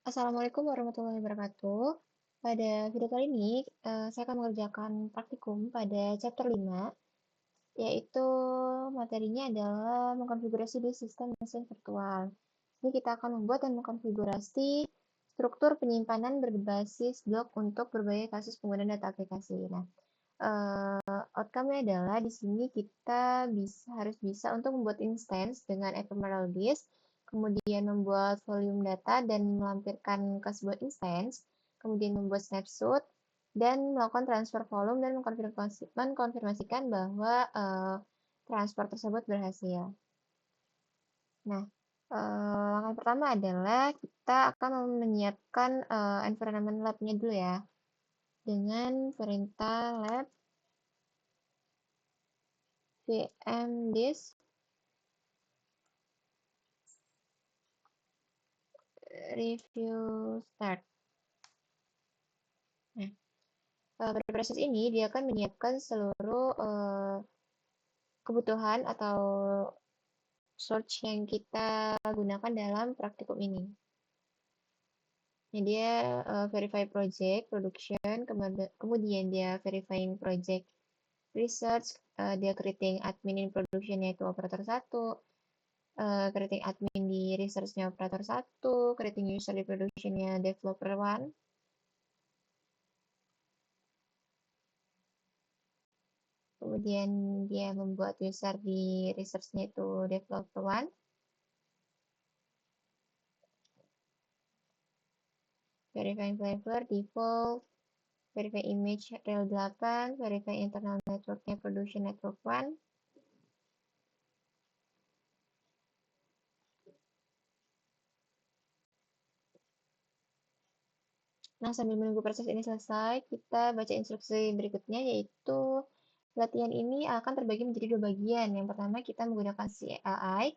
Assalamualaikum warahmatullahi wabarakatuh. Pada video kali ini, saya akan mengerjakan praktikum pada chapter 5, yaitu materinya adalah mengkonfigurasi di sistem mesin virtual. Ini kita akan membuat dan mengkonfigurasi struktur penyimpanan berbasis blok untuk berbagai kasus penggunaan data aplikasi. Nah, outcome-nya adalah di sini kita harus bisa untuk membuat instance dengan ephemeral disk, kemudian membuat volume data dan melampirkan ke sebuah instance, kemudian membuat snapshot, dan melakukan transfer volume dan mengkonfirmasikan bahwa transfer tersebut berhasil. Nah, langkah pertama adalah kita akan menyiapkan environment lab-nya dulu ya, dengan perintah lab vmdisk review start. Nah, pada proses ini dia akan menyiapkan seluruh kebutuhan atau search yang kita gunakan dalam praktikum ini. Nah, dia verify project production, kemudian dia verifying project research, dia creating admin in production yaitu operator 1, creating admin di research-nya operator 1, creating user di production-nya developer 1. Kemudian dia membuat user di research-nya itu developer 1. Verifying flavor, default, verify image rel 8, verify internal network-nya production network 1. Nah, sambil menunggu proses ini selesai, kita baca instruksi berikutnya, yaitu latihan ini akan terbagi menjadi dua bagian. Yang pertama, kita menggunakan CLI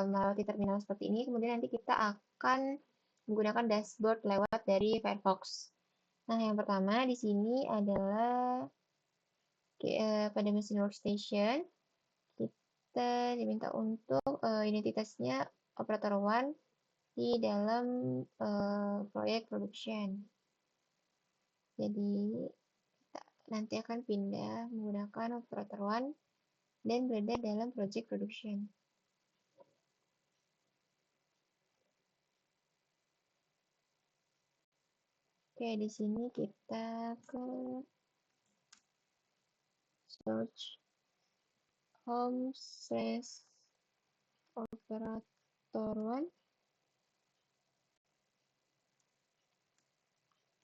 melewati terminal seperti ini. Kemudian nanti kita akan menggunakan dashboard lewat dari Firefox. Nah, yang pertama di sini adalah pada mesin workstation, kita diminta untuk identitasnya operator 1 di dalam proyek production. Jadi kita nanti akan pindah menggunakan operator 1 dan berada dalam project production. Oke, di sini kita ke search home/operator 1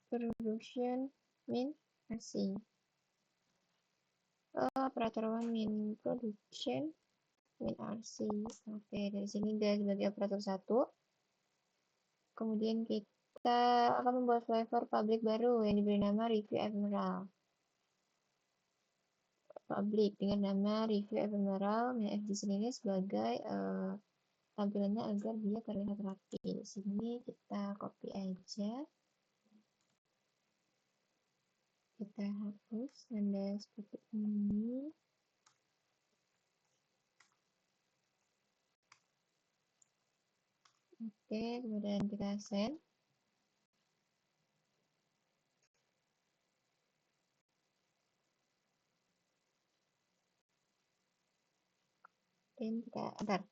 production min RC. Operator 1 min production min RC. Oke, dari sini dia sebagai operator 1. Kemudian kita akan membuat flavor public baru yang diberi nama review ephemeral. Public dengan nama review ephemeral. Nah, di sini sebagai tampilannya agar dia terlihat rapi. Di sini kita copy aja. Kita hapus tanda seperti ini. Oke, kemudian kita send. Dan kita enter.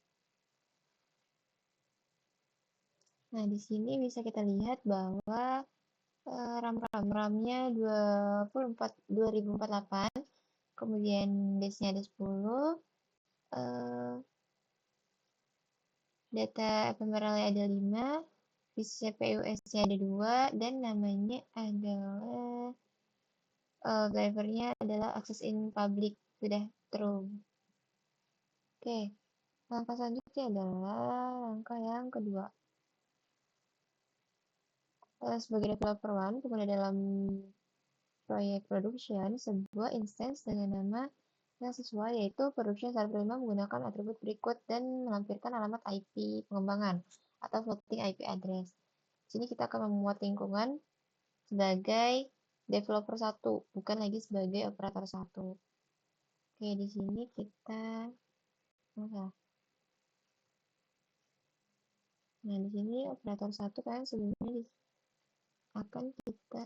Nah, di sini bisa kita lihat bahwa RAM-nya 2048, kemudian disknya ada 10, data ephemeralnya ada 5, di CPU-nya ada 2, dan namanya adalah drivernya adalah access in public, sudah true. Oke, langkah selanjutnya adalah langkah yang kedua. Sebagai developer 1, kemudian dalam proyek production, sebuah instance dengan nama yang sesuai, yaitu production server 5 menggunakan atribut berikut dan melampirkan alamat IP pengembangan atau floating IP address. Di sini kita akan memuat lingkungan sebagai developer 1, bukan lagi sebagai operator 1. Oke, di sini kita Nah, di sini operator 1 kan sebelumnya akan kita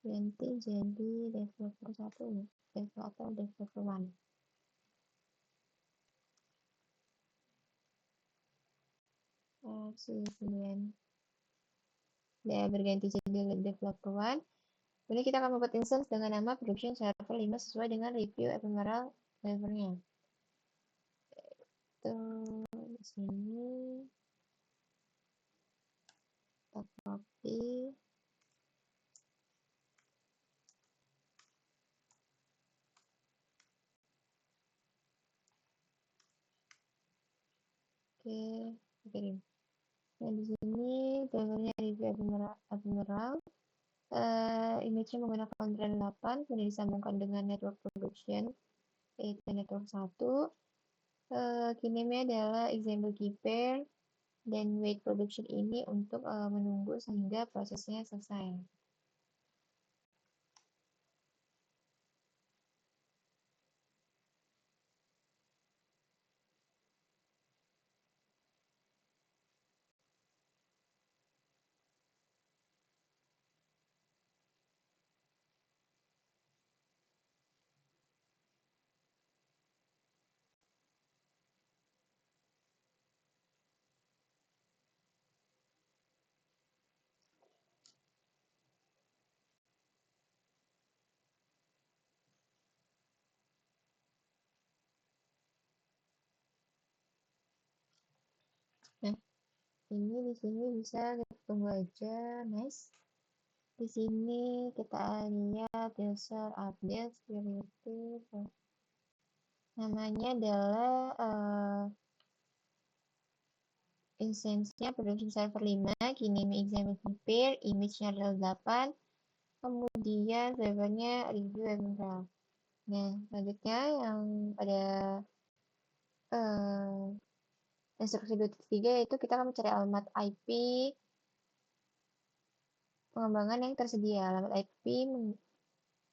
ganti jadi developer 1 ya, atau developer 1. Kemudian dia berganti jadi developer 1. Kemudian kita akan membuat instance dengan nama production server 5 sesuai dengan review ephemeral flavornya. Di sini kita copy. Oke, kirim. Nah, di sini flavornya review ephemeral. Image-nya menggunakan brand 8, kemudian disambungkan dengan network production, yaitu network 1. Key-name-nya adalah example key pair, dan wait production ini untuk menunggu sehingga prosesnya selesai. Nah, ini di sini bisa kita tunggu aja, nice. Di sini kita lihat user update security. Namanya adalah instance-nya production server 5, kini example pair, image-nya adalah 8, kemudian servernya review ephemeral. Nah, selanjutnya yang pada instruksi 2.3 yaitu kita akan mencari alamat IP pengembangan yang tersedia. Alamat IP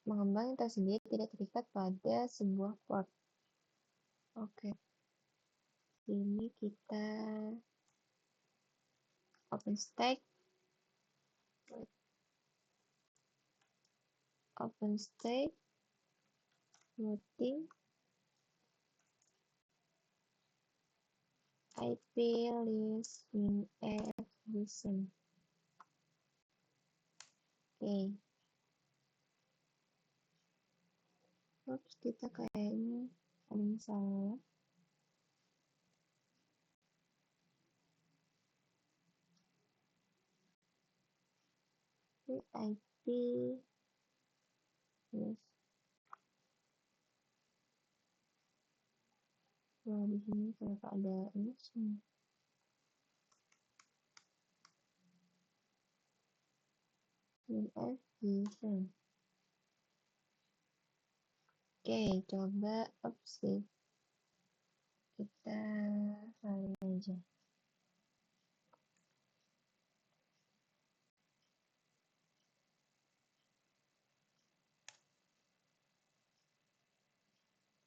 mengembang yang tersedia tidak terikat pada sebuah port. Oke. Ini kita OpenStack routing IP list WinF listen. Oke. Oops, kita kayaknya ada masalah. IP yes. Wah, di sini ternyata ada image-nya. WinF listen. Oke, coba opsi. Kita salin aja.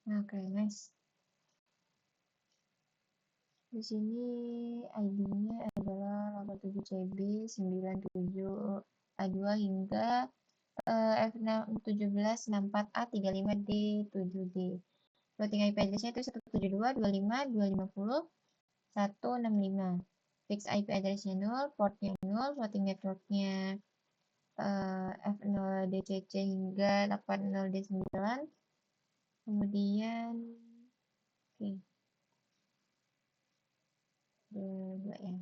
Oke, nice. Di sini ID-nya adalah 87CB97A2 hingga F1764A35D7D. Floating IP address-nya itu 172.25.250.165. Fixed IP address-nya 0, port-nya 0, floating network-nya F0DCC hingga 80D9. Kemudian oke. Dua ya.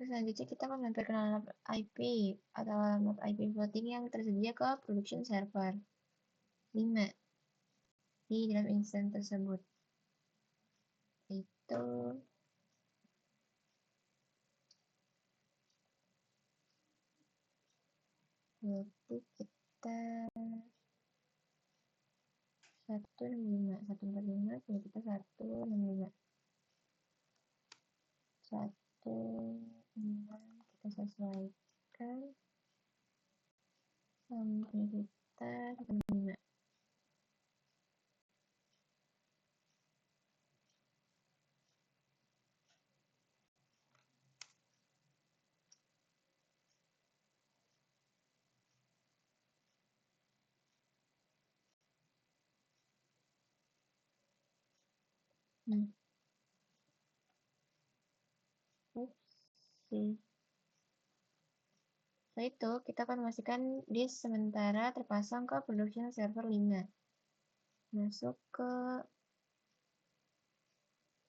Selanjutnya kita akan melampirkan alamat IP atau alamat IP floating yang tersedia ke production server 5 di dalam instance tersebut. Itu berarti kita 165, 145, jadi kita 165. 165 kita sesuaikan sampai data 165. Oke. Setelah itu, kita akan memastikan disk sementara terpasang ke production server 5. Masuk ke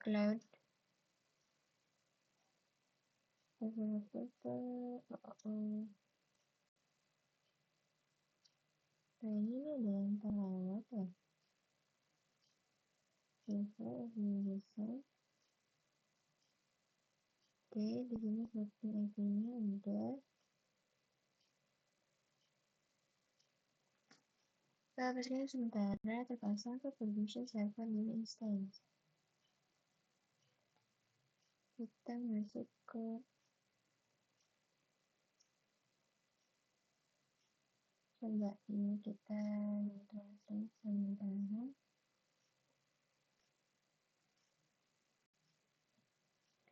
cloud. Nah, ini ada yang terlewat ya. Oke, di sini hosting IP-nya udah. Aplikasi sementara terpasang ke production server mini instance. Kita masuk ke coba ini kita translate sementara.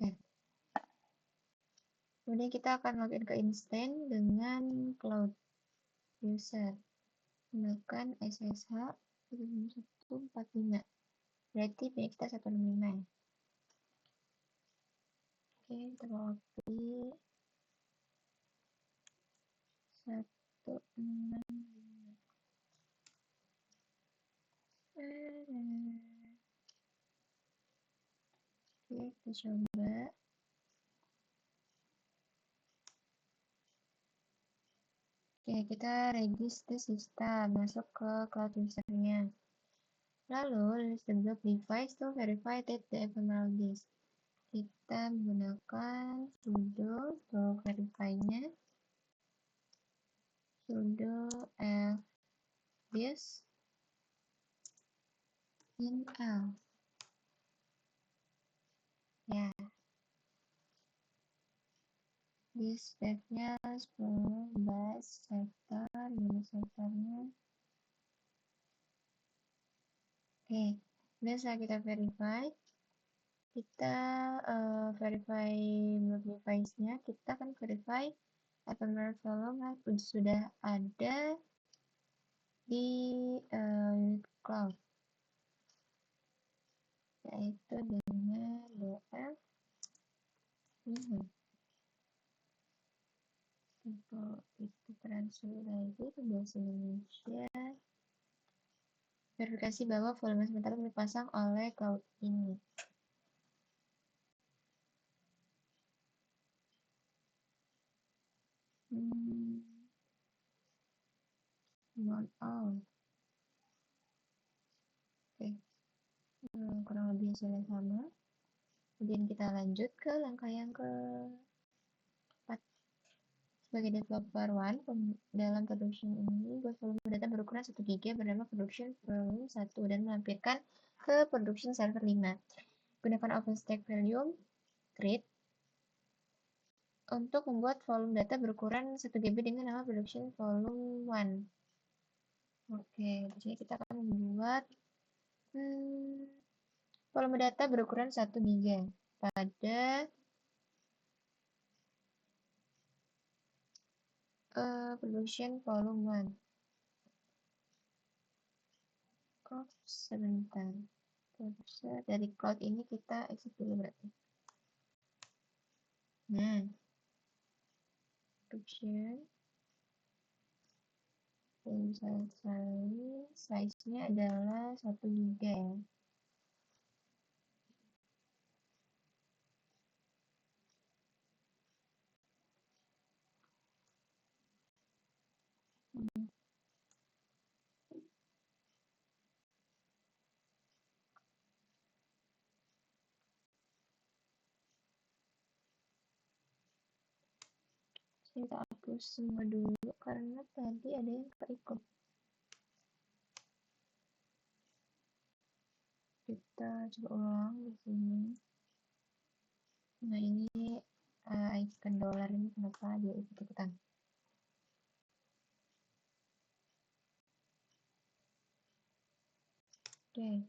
Oke. Kemudian kita akan login ke instance dengan cloud user. Gunakan SSH 145. Berarti punya kita 165 ya. Oke, kita copy 165. Oke, kita coba. Oke, kita register system, masuk ke cloud usernya. Lalu, list the block device to verify that the ephemeral disk. Kita menggunakan sudo untuk verify-nya. Sudo fdisk install. Ya. Disk path-nya 10 byte sector, unit sectornya. Oke, dan setelah kita verify, kita verify block device-nya, kita akan verify ephemeral volume sudah ada di cloud, yaitu dengan df ini. Untuk itu transfer lagi ke bahasa Indonesia. Verifikasi bahwa volume sementara dipasang oleh cloud ini. Not all. Oke. Kurang lebih sudah sama. Kemudian kita lanjut ke langkah yang keempat. Sebagai developer one, dalam production ini, buat volume data berukuran 1 GB bernama production volume 1 dan melampirkan ke production server 5. Gunakan OpenStack volume create untuk membuat volume data berukuran 1 GB dengan nama production volume 1. Oke, di sini kita akan membuat volume data berukuran 1 GB pada production volume 1. Sebentar. Dari cloud ini kita exit dulu berarti. Nah, production size-nya adalah 1 GB ya. Kita hapus semua dulu karena tadi ada yang keikut. Kita coba ulang di sini. Nah, ini icon dollar ini kenapa dia ikut-ikutan? Oke.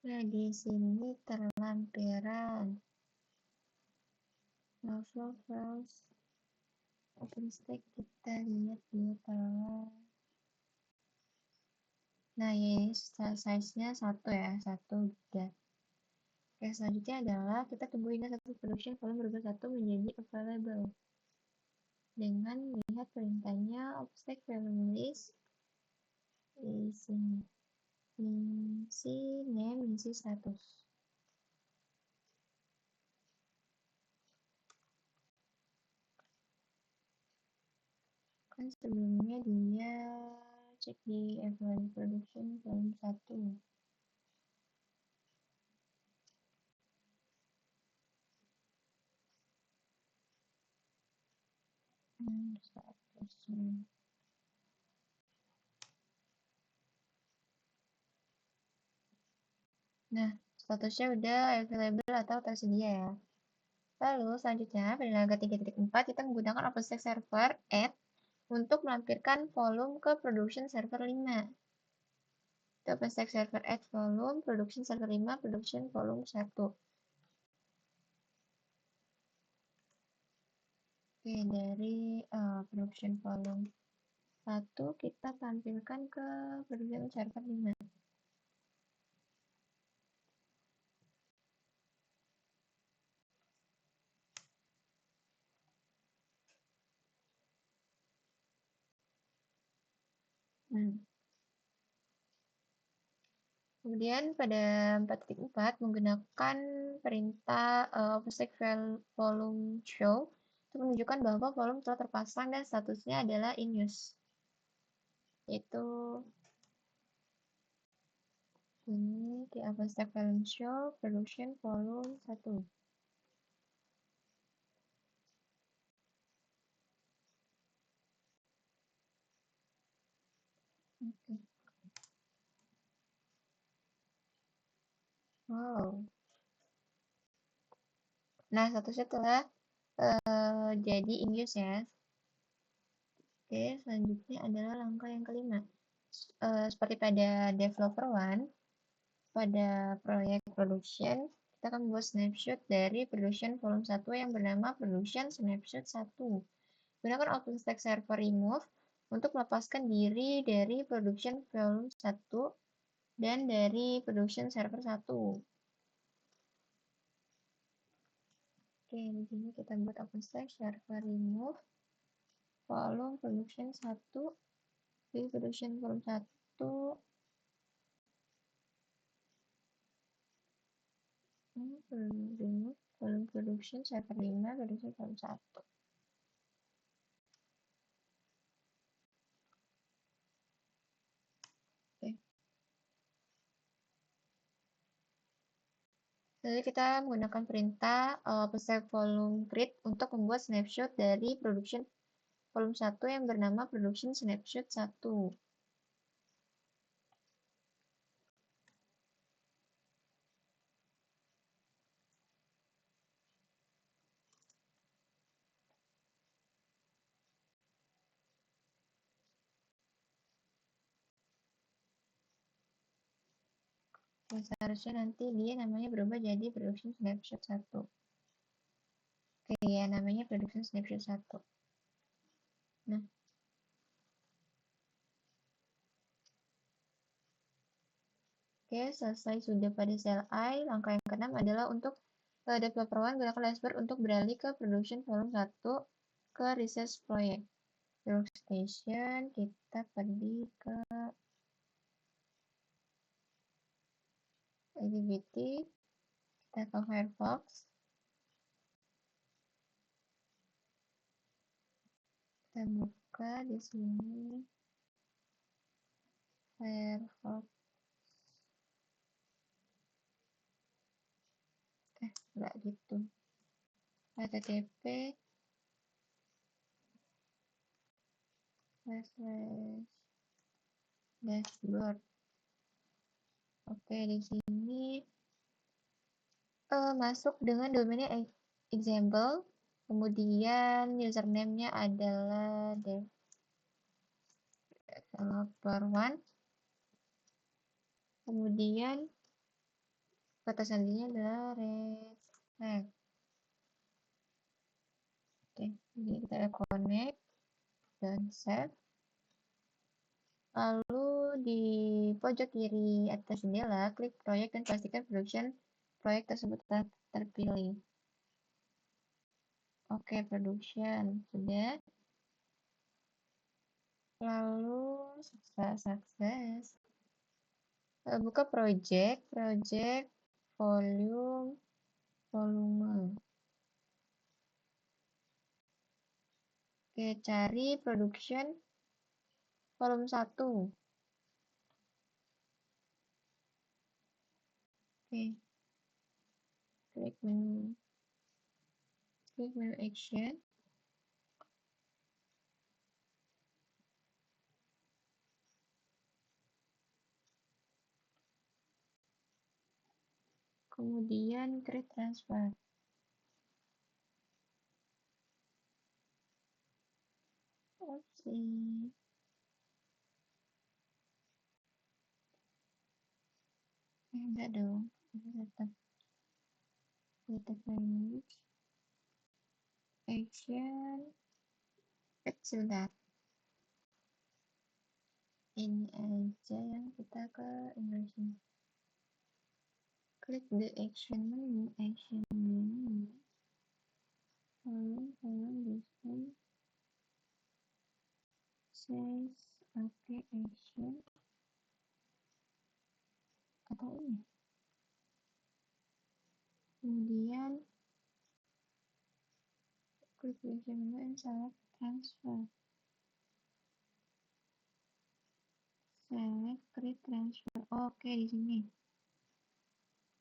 Nah, di sini terlampiran novel files OpenStack, kita lihat dia telah. Nah, ini size-nya 1 ya, 1 giga. Oke, selanjutnya adalah kita tungguin satu production volume berubah 1 menjadi available dengan melihat perintahnya OpenStack volume list di sini, mengisi name, mengisi status. Kan sebelumnya dia cek di available production volume 1. Statusnya. Nah, statusnya udah available atau tersedia ya. Lalu selanjutnya pada laga 3.4 kita menggunakan OpenStack Server Add untuk melampirkan volume ke production server 5. OpenStack Server Add volume, production server 5, production volume 1. Oke, dari production volume 1 kita tampilkan ke production server 5. Kemudian pada 4.4 menggunakan perintah OpenStack volume show untuk menunjukkan bahwa volume telah terpasang dan statusnya adalah in use. Yaitu ini di OpenStack volume show production volume 1. Oke. Wow. Nah, statusnya telah jadi in use ya. Oke, selanjutnya adalah langkah yang kelima. Seperti pada developer 1, pada proyek production, kita akan membuat snapshot dari production volume 1 yang bernama production snapshot 1. Gunakan OpenStack server remove untuk melepaskan diri dari production volume 1 dan dari production server 1. Oke, di sini kita buat OpenStack server remove volume production 1 di production volume 1 remove volume production server 5 production volume 1. Oke. Lalu kita menggunakan perintah OpenStack volume create untuk membuat snapshot dari production volume 1 yang bernama production snapshot 1. Nah, seharusnya nanti dia namanya berubah jadi production snapshot 1. Oke ya, namanya production snapshot 1. Nah, oke, selesai sudah pada sel I. Langkah yang keenam adalah untuk developer 1 gunakan dashboard untuk beralih ke production volume 1 ke research project. Workstation, kita pergi ke activity, kita ke Firefox. Kita buka di sini Firefox. Enggak gitu. http dashboard. Oke, di sini masuk dengan domainnya example, kemudian username-nya adalah dev. developer 1. Kemudian kata sandinya adalah red flag. Oke, jadi kita connect dan save. Lalu di pojok kiri atas jendela, klik proyek dan pastikan production proyek tersebut terpilih. Oke, production sudah. Lalu sukses. Buka project volume. Oke, cari production volume 1. Oke. Klik menu action. Kemudian create transfer. Opsi. Enggak dong. Tetap language. Action. Kecil dah. Ini aja yang kita ke English. Klik the action menu. Display. Says okay action. Atau ini. Kemudian klik the action menu and select transfer. Select create transfer. Oke, di sini.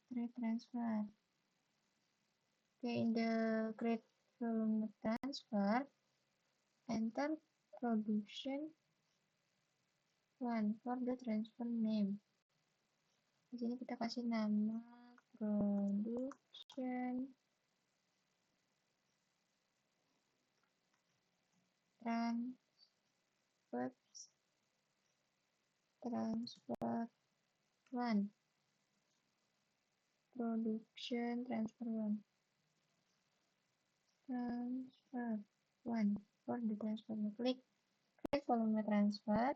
Create transfer. Oke, in the create volume transfer, enter production 1 for the transfer name. Di sini kita kasih nama production transfer 1. Production transfer 1. Transfer 1 for the transfer. Klik volume transfer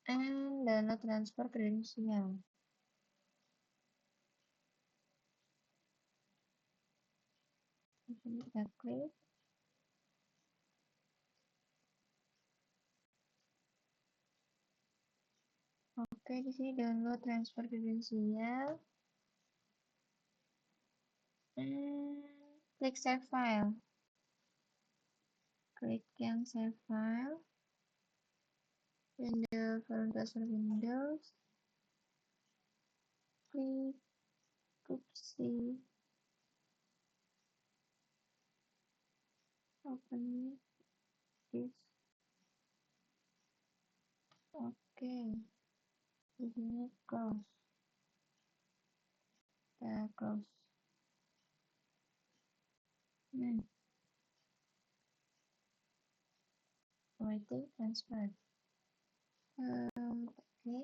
and download transfer credential. Di sini kita klik. Oke, di sini download transfer credential. Klik save file. Klik yang save file. In the file transfer windows. Klik opsi. Open this. Oke. Di sini close. Kita close. Waiting transfer. Okay.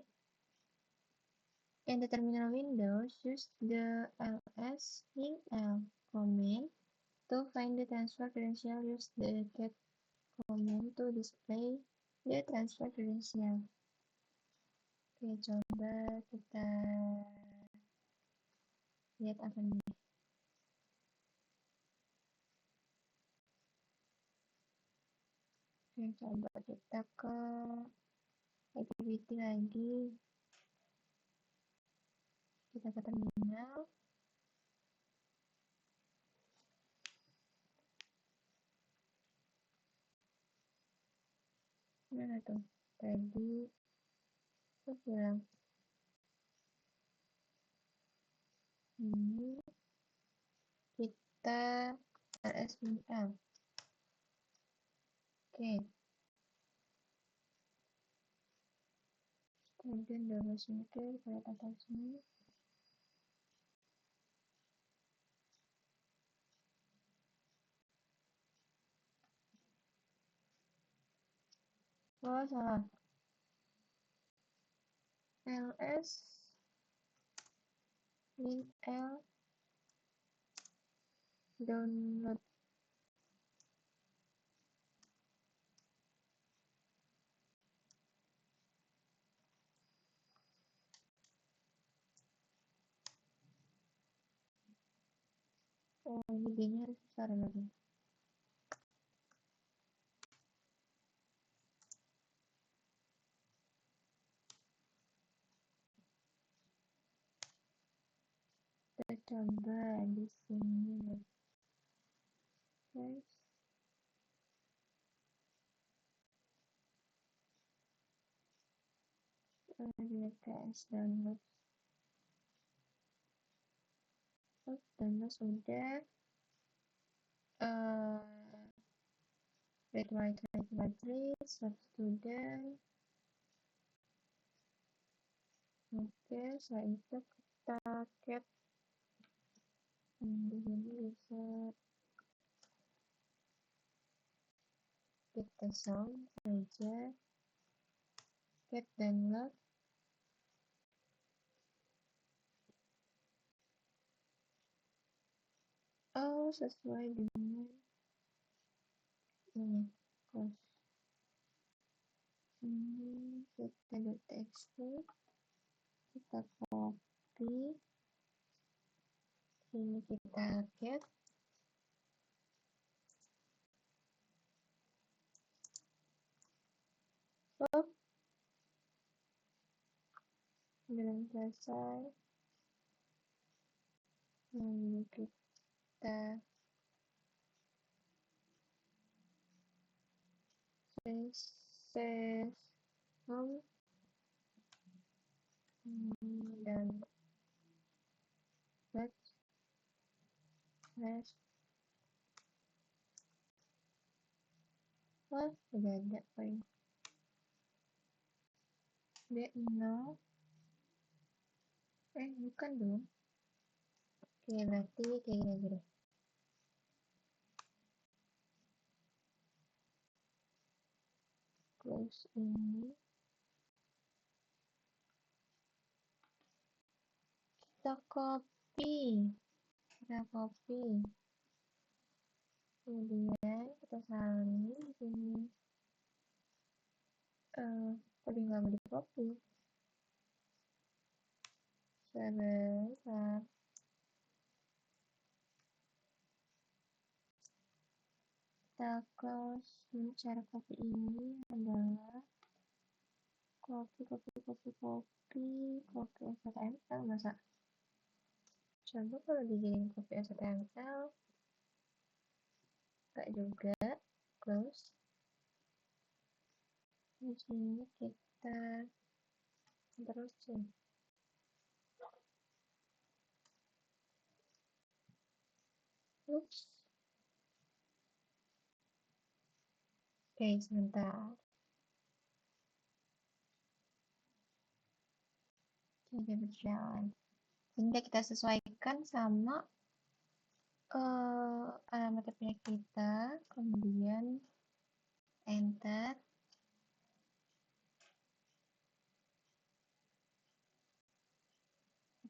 In the terminal windows, use the ls -l command to find the transfer credential. Use the cat command to display the transfer credential. Oke, coba kita lihat apa nih. Oke, coba kita ke activity lagi. Kita ke terminal. Mana tuh? Tadi aku bilang ini kita LSML. Oke. Kemudian double sini kita atas sini. Oh, salah. ls link l download. Oh, ini g-nya harus besar lagi. Kita coba di sini. Guys. TS download. Oh, download sudah. Read write matrix, student. Oke, setelah itu kita get. Di sini bisa kita sound aja. Get download. Oh, sesuai dengan ini. Close. Ini kita .txt. Kita copy. Ini kita get. Oh, belum selesai. Lalu kita save home dan slash. Wah, udah ada poin. D0. Bukan dong. Oke, berarti kayak gini aja deh. Close ini. Kita copy. Kemudian kita salin di sini. Kok dia nggak mau di copy? Sebentar. Kita close. Ini cara copy ini adalah copy STML. Masa? Coba kalau dijadiin copy STML. Enggak juga. Close. Di sini kita terusin. Oops. Oke, sebentar. Tidak berjalan. Sehingga kita sesuaikan sama alamat IP kita, kemudian enter.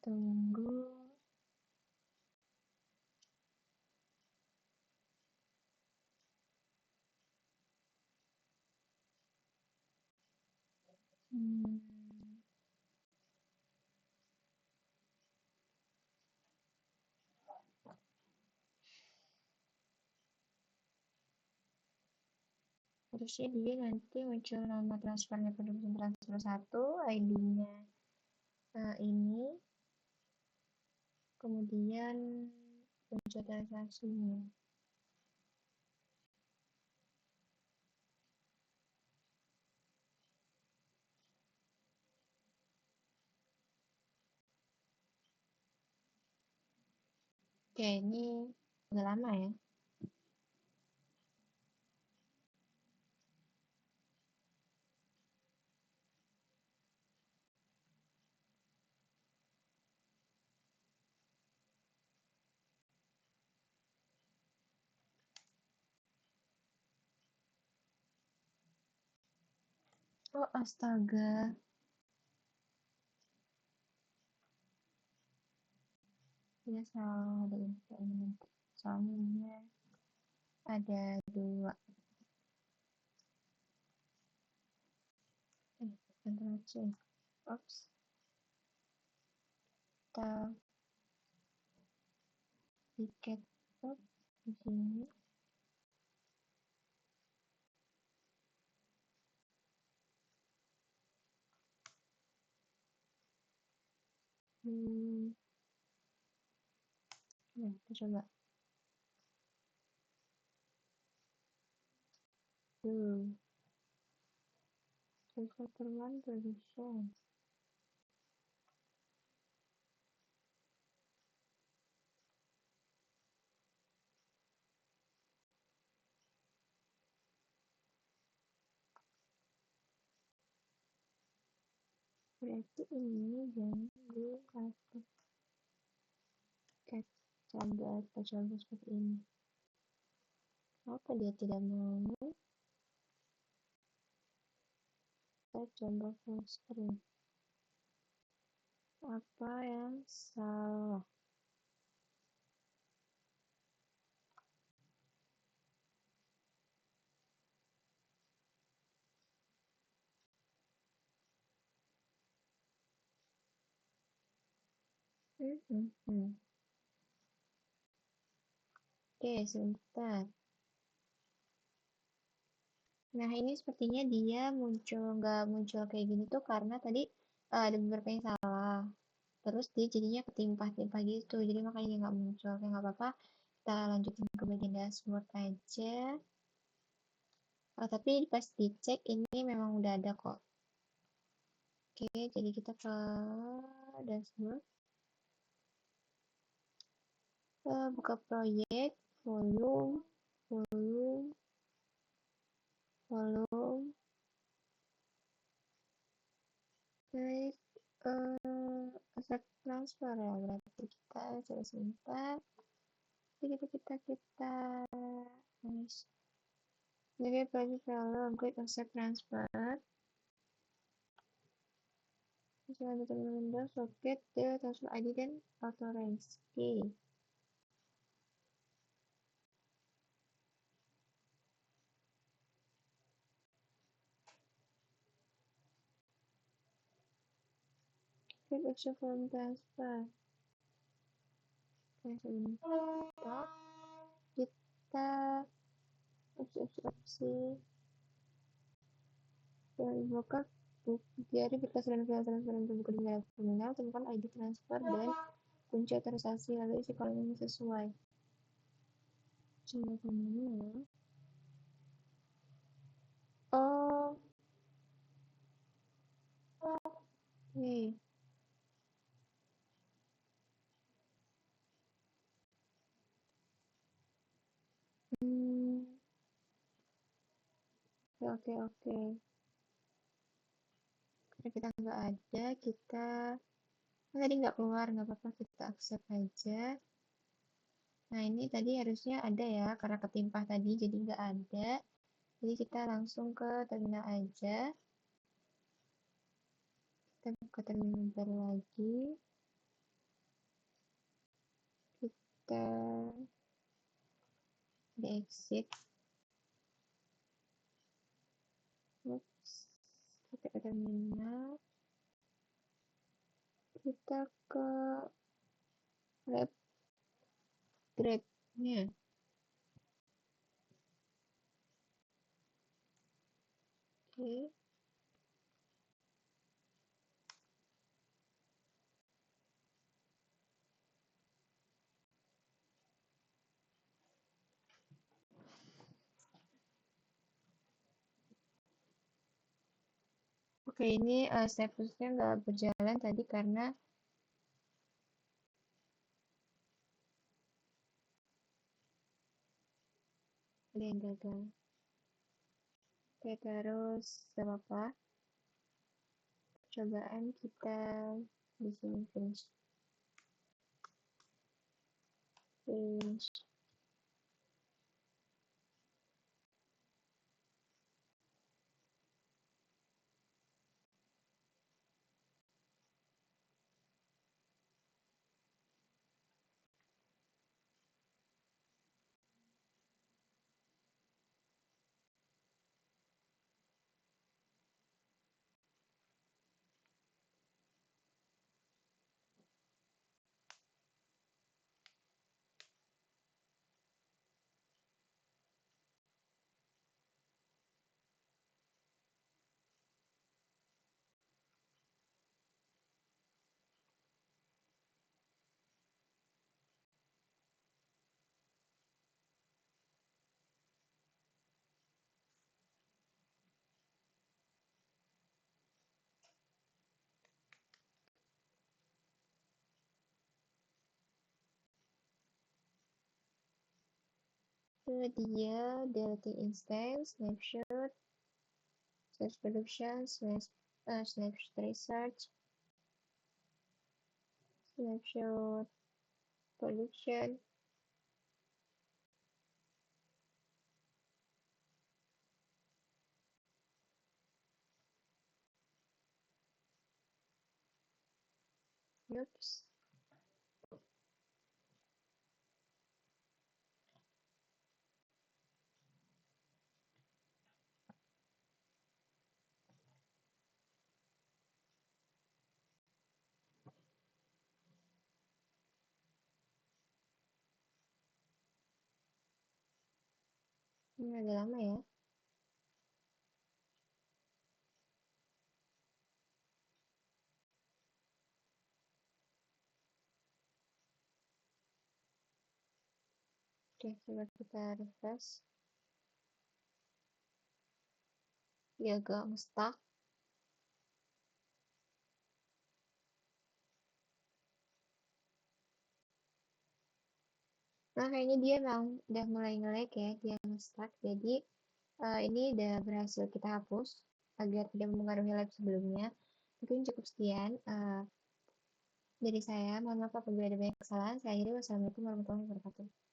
Tunggu. Terusnya dia nanti muncul nama transfernya production transfer 1, ID-nya ini, kemudian muncul transaksinya. Oke, ini udah lama ya. Oh, astaga. Ya salah ada info ini. Soalnya ada dua. Bentar aja. Ops, kita tiket up di sini. Hmm, ya, kita coba. Tuh, chapter 1 position. Berarti ini jangan di kartu tiket. Coba kita coba seperti ini. Apa dia tidak mau? Kita coba full screen. Apa yang salah? Oke, sebentar. Nah, ini sepertinya dia nggak muncul kayak gini tuh karena tadi ada beberapa yang salah. Terus dia jadinya ketimpah-timpah gitu, jadi makanya dia nggak muncul. Oke, nggak apa-apa. Kita lanjutin ke bagian dashboard aja. Oh, tapi pas dicek ini memang udah ada kok. Oke, jadi kita ke dashboard. Buka proyek, volume, volume, volume, klik aset transfer ya. Berarti kita coba sebentar. Jadi kita nice. Jadi project volume, klik accept transfer. Misalnya determine Windows, socket, transfer ID dan authorize. Oke. Klik accept volume transfer. Oke, sebentar. Kita opsi yang dibuka dari berkas dan file transfer yang terbuka di terminal, temukan ID transfer dan kunci otorisasi lalu isi kolom yang sesuai. Coba kemana? Oh, oke. Hmm, oke. Karena kita nggak ada, kita tadi nggak keluar, nggak apa-apa, kita accept aja. Nah, ini tadi harusnya ada ya, karena ketimpah tadi, jadi nggak ada. Jadi kita langsung ke terminal aja. Kita buka terminal baru lagi. Kita di exit. Oops. Kita ke terminal. Kita ke lab grade-nya. Oke. Oke, ini statusnya nggak berjalan tadi karena ada yang gagal. Oke, terus gak apa-apa. Percobaan kita di sini finish. Finish. Itu dia deleting instance, snapshot, slash production, snapshot research, snapshot production. Oops. Ini agak lama ya. Oke, coba kita refresh. Dia agak nge-stuck. Nah, kayaknya dia memang udah mulai nge-lag ya, dia nge-stuck. Jadi, ini udah berhasil kita hapus agar tidak mempengaruhi lab sebelumnya. Mungkin cukup sekian dari saya. Mohon maaf apabila ada banyak kesalahan. Saya akhiri. Wassalamualaikum warahmatullahi wabarakatuh.